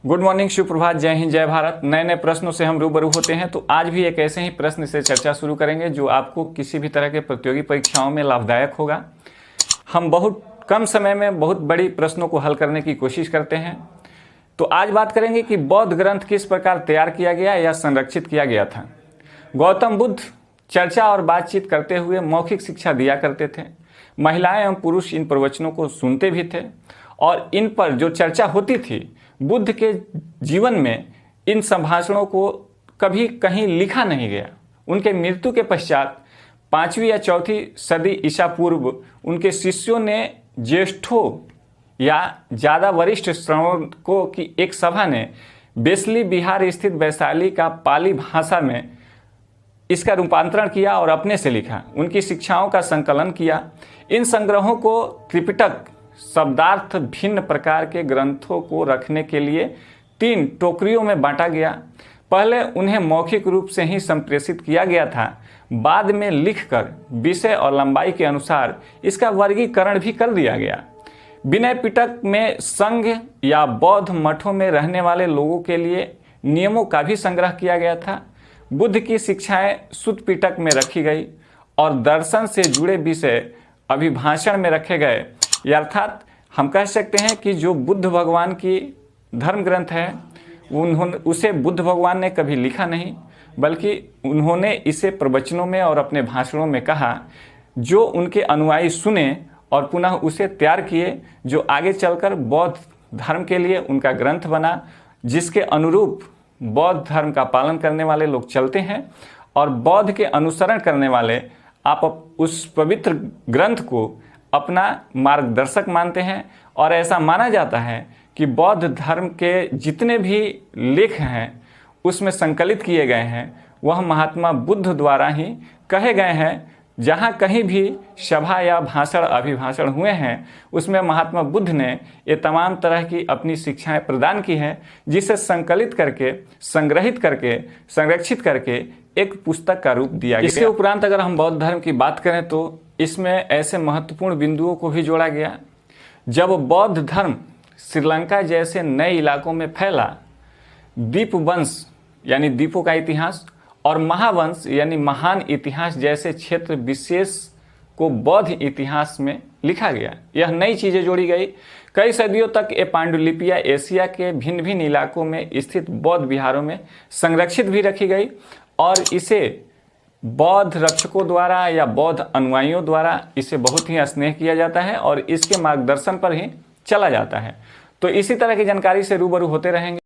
Good morning, सुप्रभात, जय हिंद, जय भारत। नए नए प्रश्नों से हम रूबरू होते हैं। तो आज भी एक ऐसे ही प्रश्न से चर्चा शुरू करेंगे जो आपको किसी भी तरह के प्रतियोगी परीक्षाओं में लाभदायक होगा। हम बहुत कम समय में बहुत बड़ी प्रश्नों को हल करने की कोशिश करते हैं। तो आज बात करेंगे कि बौद्ध ग्रंथ किस प्रकार तैयार किया गया या संरक्षित किया गया था। गौतम बुद्ध चर्चा और बातचीत करते हुए मौखिक शिक्षा दिया करते थे। महिलाएं एवं पुरुष इन प्रवचनों को सुनते भी थे और इन पर जो चर्चा होती थी, बुद्ध के जीवन में इन संभाषणों को कभी कहीं लिखा नहीं गया। उनके मृत्यु के पश्चात 5वीं या 4वीं सदी ईसा पूर्व उनके शिष्यों ने ज्येष्ठों या ज़्यादा वरिष्ठ श्रवणकों की एक सभा ने बेसली बिहार स्थित वैशाली का पाली भाषा में इसका रूपांतरण किया और अपने से लिखा। उनकी शिक्षाओं का संकलन किया। इन संग्रहों को त्रिपिटक शब्दार्थ भिन्न प्रकार के ग्रंथों को रखने के लिए 3 टोकरियों में बांटा गया। पहले उन्हें मौखिक रूप से ही संप्रेषित किया गया था, बाद में लिखकर विषय और लंबाई के अनुसार इसका वर्गीकरण भी कर दिया गया। विनय पिटक में संघ या बौद्ध मठों में रहने वाले लोगों के लिए नियमों का भी संग्रह किया गया था। बुद्ध की शिक्षाएं सुत्त पिटक में रखी गई और दर्शन से जुड़े विषय अभिभाषण में रखे गए। अर्थात हम कह सकते हैं कि जो बुद्ध भगवान की धर्म ग्रंथ है, उसे बुद्ध भगवान ने कभी लिखा नहीं, बल्कि उन्होंने इसे प्रवचनों में और अपने भाषणों में कहा, जो उनके अनुयायी सुने और पुनः उसे तैयार किए, जो आगे चलकर बौद्ध धर्म के लिए उनका ग्रंथ बना, जिसके अनुरूप बौद्ध धर्म का पालन करने वाले लोग चलते हैं और बौद्ध के अनुसरण करने वाले आप उस पवित्र ग्रंथ को अपना मार्गदर्शक मानते हैं। और ऐसा माना जाता है कि बौद्ध धर्म के जितने भी लेख हैं उसमें संकलित किए गए हैं वह महात्मा बुद्ध द्वारा ही कहे गए हैं। जहाँ कहीं भी सभा या भाषण अभिभाषण हुए हैं उसमें महात्मा बुद्ध ने ये तमाम तरह की अपनी शिक्षाएं प्रदान की हैं, जिसे संकलित करके, संग्रहित करके, संरक्षित करके एक पुस्तक का रूप दिया गया। इसके उपरांत अगर हम बौद्ध धर्म की बात करें तो इसमें ऐसे महत्वपूर्ण बिंदुओं को भी जोड़ा गया। जब बौद्ध धर्म श्रीलंका जैसे नए इलाकों में फैला, दीपवंश यानी दीपों का इतिहास और महावंश यानी महान इतिहास जैसे क्षेत्र विशेष को बौद्ध इतिहास में लिखा गया। यह नई चीज़ें जोड़ी गई। कई सदियों तक ये पांडुलिपियाँ एशिया के भिन्न भिन्न इलाकों में स्थित बौद्ध विहारों में संरक्षित भी रखी गई और इसे बौद्ध रक्षकों द्वारा या बौद्ध अनुयायियों द्वारा इसे बहुत ही स्नेह किया जाता है और इसके मार्गदर्शन पर ही चला जाता है। तो इसी तरह की जानकारी से रूबरू होते रहेंगे।